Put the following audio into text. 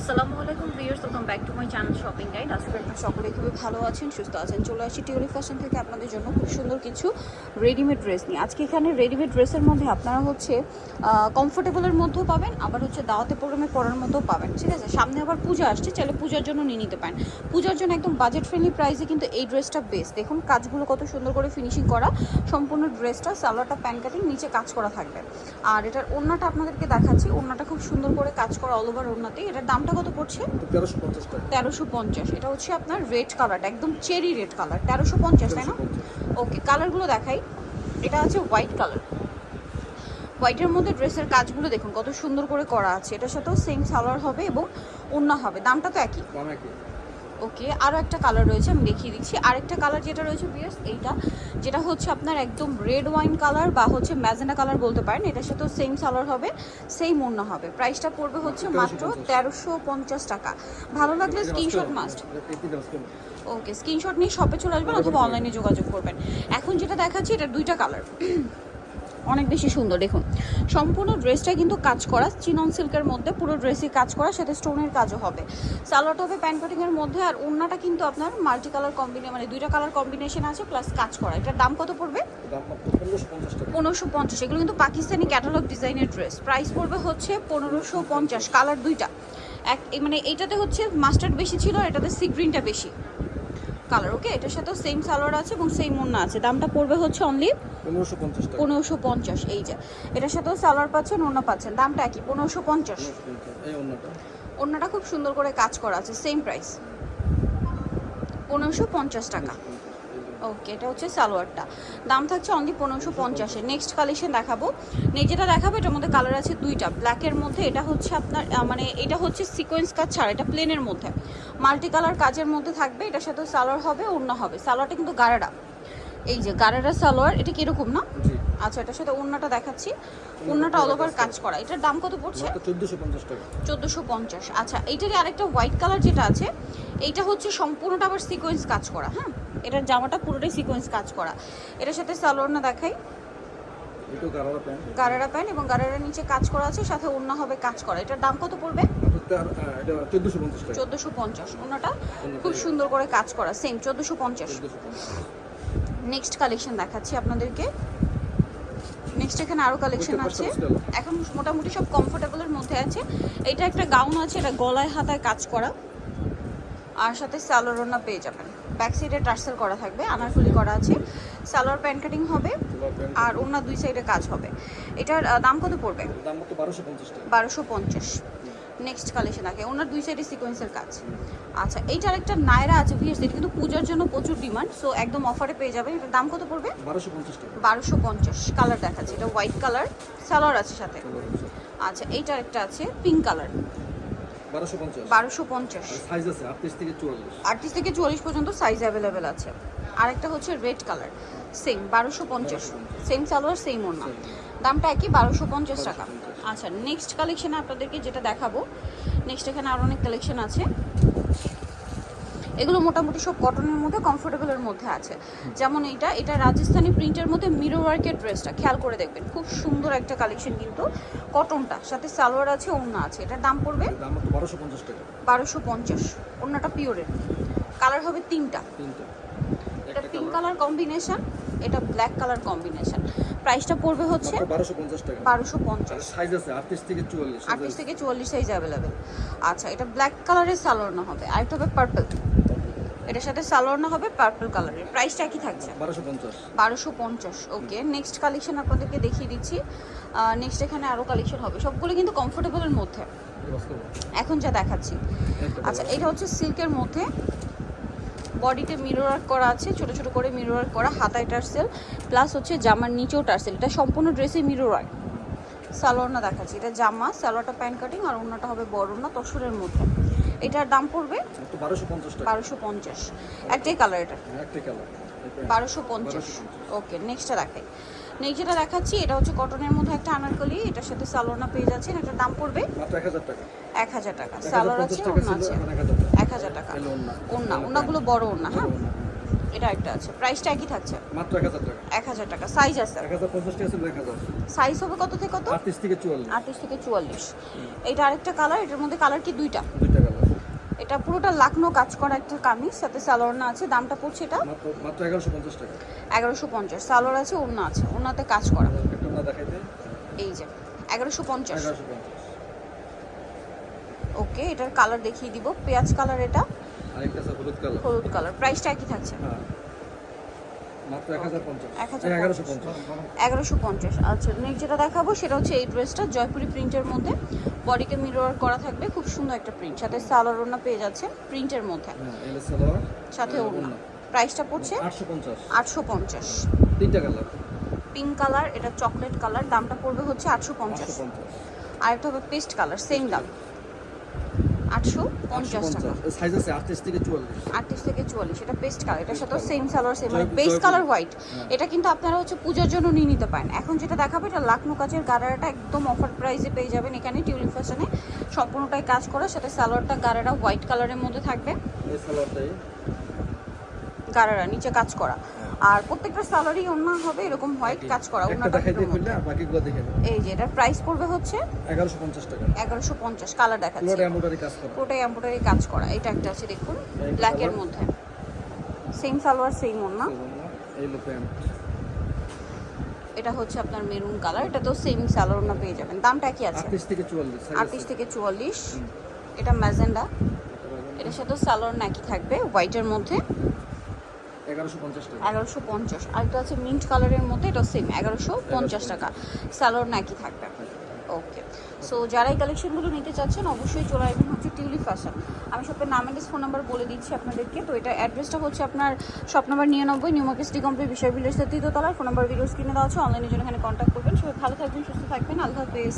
আসসালামু আলাইকুম viewers, welcome back to my channel shopping guide. আজকে আপনারা সকলে খুবই ভালো আছেন, সুস্থ আছেন। চলে আসি টিউলি ফ্যাশন থেকে আপনাদের জন্য খুব সুন্দর কিছু রেডিমেড ড্রেস নিয়ে। আজকে এখানে রেডিমেড ড্রেসের মধ্যে আপনারা হচ্ছে কমফোর্টেবলের মধ্যেও পাবেন, আবার হচ্ছে দাওয়াতে প্রোগ্রামে পরার মধ্যেও পাবেন। ঠিক আছে, সামনে আবার পূজা আসছে, চাইলে পূজার জন্য নিয়ে নিতে পারেন। পূজার জন্য একদম বাজেট ফ্রেন্ডলি প্রাইসে কিন্তু এই ড্রেসটা বেস্ট। দেখুন কাজগুলো কত সুন্দর করে ফিনিশিং করা, সম্পূর্ণ ড্রেসটা সালোয়ারটা প্যান কাটিং, নিচে কাজ করা থাকবে। আর এটার ওড়নাটা আপনাদেরকে দেখাচ্ছি, ওড়নাটা খুব সুন্দর করে কাজ করা অল ওভার ওড়নাতে। এটার দামটা কত পড়ছে? 1350। এটা হচ্ছে আপনার রেড কালারটা, একদম চেরি রেড কালার, 1350 তাই না? ওকে, কালারগুলো দেখাই। এটা আছে হোয়াইট কালার, হোয়াইটের মধ্যে ড্রেসের কাজগুলো দেখুন কত সুন্দর করে করা আছে। এটার সাথেও সেম সালোয়ার হবে এবং ওড়না হবে, দামটা তো একই। ওকে, আরও একটা কালার রয়েছে, আমি দেখিয়ে দিচ্ছি। আরেকটা কালার যেটা রয়েছে বিয়ার্স, এইটা যেটা হচ্ছে আপনার একদম রেড ওয়াইন কালার বা হচ্ছে ম্যাজেন্ডা কালার বলতে পারেন। এটার সাথেও সেম সালোয়ার হবে, সেম ওড়না হবে। প্রাইসটা পড়বে হচ্ছে মাত্র 1350 টাকা। ভালো লাগলে স্ক্রিনশট মাস্ট। ওকে, স্ক্রিনশট নিয়ে শপে চলে আসবেন অথবা অনলাইনে যোগাযোগ করবেন। এখন যেটা দেখাচ্ছি এটার দুইটা কালার, অনেক বেশি সুন্দর। দেখুন সম্পূর্ণ ড্রেসটা কিন্তু কাজ করা, চিনন সিল্কের মধ্যে পুরো ড্রেসই কাজ করা, সাথে স্টোনের কাজও হবে। সালোয়ারটা হবে প্যান্ট কাটিংয়ের মধ্যে, আর ওড়নাটা কিন্তু আপনার মাল্টি কালার কম্বিনেশন, মানে দুইটা কালার কম্বিনেশন আছে প্লাস কাজ করা। এটার দাম কত পড়বে? 1550। এগুলো কিন্তু পাকিস্তানি ক্যাটালগ ডিজাইনের ড্রেস। প্রাইস পড়বে হচ্ছে 1550। কালার দুইটা, এক মানে এইটাতে হচ্ছে মাস্টার্ড বেশি ছিল, এটাতে সি গ্রিনটা বেশি কালার। ওকে, এটার সাথেও সেম সালোয়ার আছে এবং সেম ওড়না আছে। দামটা পড়বে হচ্ছে অনলি 1550। এই যে এটার সাথেও সালোয়ার পাচ্ছেন, ওড়না পাচ্ছেন, দামটা একই 1550। ওড়নাটা খুব সুন্দর করে কাজ করা আছে, সেম প্রাইস 1550 টাকা। ওকে, এটা হচ্ছে সালোয়ারটা, দাম থাকছে অনলি 1550-এ। নেক্সট কালেকশন দেখাবো। যেটা দেখাবো এটার মধ্যে কালার আছে দুইটা, ব্ল্যাকের মধ্যে। এটা হচ্ছে আপনার মানে এটা হচ্ছে সিকোয়েন্স কাজ ছাড়া, এটা প্লেনের মধ্যে মাল্টি কালার কাজের মধ্যে থাকবে। এটার সাথে সালোয়ার হবে, ওড়না হবে। সালোয়ারটা কিন্তু গাড়ারা, এই যে গাড়ারা সালোয়ার, এটা কিরকম না? আচ্ছা, এটার সাথে ওড়নাটা দেখাচ্ছি, ওড়নাটা অল ওভার কাজ করা। এটার দাম কত পড়ছে? 1450 টাকা। 1450। আচ্ছা, এইটারই আরেকটা হোয়াইট কালার যেটা আছে, এইটা হচ্ছে সম্পূর্ণটা আবার সিকোয়েন্স কাজ করা। হ্যাঁ, এটার জামাটা পুরোটাই সিকোয়েন্স কাজ করা। এটার সাথে সালোয়ার না দেখাই, গারারা প্যান্ট এবং গারারার নিচে কাজ করা আছে, সাথে ওড়না হবে কাজ করা। এটার দাম কত পড়বে? 1450। ওড়নাটা খুব সুন্দর করে কাজ করা, সেম 1450। নেক্সট কালেকশন দেখাচ্ছি আপনাদেরকে। নেক্সট এখানে আরও কালেকশন আছে, এখন মোটামুটি সব কমফোর্টেবলের মধ্যে আছে। এটা একটা গাউন আছে, এটা গলায় হাতায় কাজ করা, আর সাথে সালোয়ার ওড়না পেয়ে যাবেন। ব্যাক সাইডে টার্সেল করা থাকবে, আনারকলি করা আছে। সালোয়ার প্যান্ট কাটিং হবে আর ওড়না দুই সাইডে কাজ হবে। এটার দাম কত পড়বে? 1250। নেক্সট কালেকশন আছে, ওনার দুই সাইডে সিকোয়েন্সের কাজ। আচ্ছা, এইটার একটা নায়রা আছে ভিউয়ার্স, এটা কিন্তু পূজার জন্য প্রচুর ডিমান্ড, সো একদম অফারে পেয়ে যাবেন। এটার দাম কত পড়বে? 1250। কালার দেখাচ্ছে, এটা হোয়াইট কালার, সালোয়ার আছে সাথে। আচ্ছা, এইটার একটা আছে পিঙ্ক কালার, 1250। সাইজ আছে 38 থেকে 44। 38 থেকে 44 পর্যন্ত সাইজ অ্যাভেলেবেল আছে। আরেকটা হচ্ছে red colour, same 1250, same salwar same ওড়না, দামটা একই 1250 টাকা। আচ্ছা, নেক্সট কালেকশনে আপনাদেরকে যেটা দেখাবো, নেক্সট এখানে আরও অনেক কালেকশন আছে। এগুলো মোটামুটি সব কটনের মধ্যে, কমফোর্টেবলের মধ্যে আছে। যেমন এটা রাজস্থানি প্রিন্টের মধ্যে মিরর ওয়ার্কের ড্রেসটা খেয়াল করে দেখবেন, খুব সুন্দর একটা কালেকশন কিন্তু কটনটা, সাথে সালোয়ার আছে, ওড়না আছে। এটার দাম পড়বে 1250 টাকা। 1250। ওড়নাটা পিওরের, কালার হবে তিনটা। এটা পিঙ্ক কালার কম্বিনেশন, এটা ব্ল্যাক কালার কম্বিনেশন। প্রাইসটা পড়বে হচ্ছে 1250 টাকা। 1250। সাইজ আছে 38 থেকে 44। 38 থেকে 44 সাইজ অ্যাভেলেবেল। আচ্ছা, এটা ব্ল্যাক কালারের সালোয়ার না হবে, আরেকটা হবে পার্পল, এটার সাথে সালোয়ার না হবে পার্পল কালারের। প্রাইসটা কি থাকছে? 1250। ওকে, নেক্সট কালেকশন আপনাদেরকে দেখিয়ে দিচ্ছি। নেক্সট এখানে আরও কালেকশন হবে, সবগুলো কিন্তু কমফোর্টেবলের মধ্যে এখন যা দেখাচ্ছি। আচ্ছা, এটা হচ্ছে সিল্কের মধ্যে, বডিতে মিরর ওয়ার্ক করা আছে, ছোট ছোট করে মিরর ওয়ার্ক করা, হাতায় টার্সেল প্লাস হচ্ছে জামার নিচেও টার্সেল। এটা সম্পূর্ণ ড্রেসে মিরর ওয়ার্ক। সালোয়ার না দেখাচ্ছি, এটা জামা, সালোয়ারটা প্যান্ট কাটিং আর ওড়নাটা হবে বড় ওড়না তসরের মধ্যে। এটার দাম পড়বে 1250। একটাই কালার, এটা 1250। ওকে, নেক্সটটা দেখাই। নেক্সট যেটা দেখাচ্ছি, এটা হচ্ছে কটনের মধ্যে একটা আনারকলি, এটার সাথে সালোয়ার পেয়ে যাচ্ছেন। এটার দাম পড়বে মাত্র 1000 টাকা। 1000 টাকা। সালোয়ার আছে, ওড়না আছে, 1000 টাকা। ওড়নাগুলো বড় ওড়না। হ্যাঁ, এটা একটা আছে, প্রাইসটা একই থাকছে মাত্র 1000 টাকা। 1000 টাকা। সাইজ আছে 1050 থেকে 1000। সাইজ হবে কত থেকে কত? 38 থেকে 44। 38 থেকে 44। এটা আরেকটা কালার, এটার মধ্যে কালার কি দুইটা? দুইটা এটা পুরোটা লাকনো কাজ করা একটা কামিজ, সাথে সালোয়ার না আছে। দামটা পড়ছে এটা মাত্র 1150 টাকা। 1150। সালোয়ার আছে, ওড়না আছে, ওড়নাতে কাজ করা। একটা না দেখাইতে এই যে 1150। 1150। ওকে, এটার কালার দেখিয়ে দিব, পেঁয়াজ কালার এটা, আরেকটা আছে হলুদ কালার। হলুদ কালার। প্রাইসটা কি থাকছে? হ্যাঁ মাত্র 1050। 1150। 1150। আচ্ছা, নেক্সট যেটা দেখাবো সেটা হচ্ছে এই ড্রেসটা জয়পুরি প্রিন্টের মধ্যে, বডিতে মিরর করা থাকবে, খুব সুন্দর একটা প্রিন্ট, সাথে সালোয়ার ওড়না পেয়ে যাচ্ছে প্রিন্টের মধ্যে, হ্যাঁ এল সালোয়ার সাথে ওড়না। প্রাইসটা পড়ছে 850। 850। তিনটা কালার। পিঙ্ক কালার, এটা চকলেট কালার, দামটা পড়বে হচ্ছে 850। 850। আর একটা হবে পেস্ট কালার, সেম দাম 850 টাকা। সাইজ আছে 38 থেকে 44। 38 থেকে 44। এটা পেস্ট কালার, এটার সাথে সেম সালোয়ার, সেম মানে জয়পুরি। Base colour white. হ্যাঁ। এটা কিন্তু আপনারা হচ্ছে পূজার জন্য নিয়ে নিতে পারেন। এখন যেটা দেখাবো এটা লাকনো কাজের গারারাটা একদম অফার প্রাইসে পেয়ে যাবেন এখানে টিউলিপ ফ্যাশনে, সম্পূর্ণটাই কাজ করা, সাথে সালোয়ারটা গারারা হোয়াইট কালারের মধ্যে থাকবে, এই সালোয়ারটাই গারারা নিচে কাজ করা। আর প্রত্যেকটা সালোয়ারই ওড়না হবে এরকম হোয়াইট কাজ করা, একটা ওড়নাটা দেখাইতে এটার কইলে মধ্যে। আর বাকিগুলো দেখে নেব। এই যে এটার প্রাইস পড়বে হচ্ছে 1150 টাকা। 1150। কালার দেখাচ্ছি, পুরোটা এমব্রয়ডারি কাজ করা। পুরোটাই এমব্রয়ডারি কাজ করা। এটা একটা আছে দেখুন, এই ব্ল্যাকের colour। মধ্যে, সেম সালোয়ার সেম ওড়না। এই লো প্যান্ট। এটা হচ্ছে আপনার মেরুন কালার, এটা তো সেম সালোয়ার ওড়না পেয়ে যাবেন। দামটা কি আছে? 38 থেকে 44। 38 থেকে 44। এটা ম্যাজেন্ডা, এটার সাথে সালোয়ার নাকি থাকবে হোয়াইটের মধ্যে, 1150 টাকা। 1150। আর এটা আছে মিন্ট কালারের মধ্যে, এটা সেম 1150 টাকা, সালোয়ার নাকি থাকবে। ওকে, সো যারা এই কালেকশনগুলো নিতে চাচ্ছেন অবশ্যই চলে আসবেন হচ্ছে টিউলিপ ফ্যাশন। আমি শপের নাম অ্যাড্রেস ফোন নাম্বার বলে দিচ্ছি আপনাদেরকে। তো এটা অ্যাড্রেসটা হচ্ছে আপনার shop number 99 new market city complex বিষয় ভিলেজ 3 তলায়। ফোন নাম্বার ভিডিও স্ক্রিনে দেওয়া আছে, অনলাইনের জন্য এখানে কন্ট্যাক্ট করবেন। সবাই ভালো থাকবেন, সুস্থ থাকবেন, আল্লাহ হাফেজ।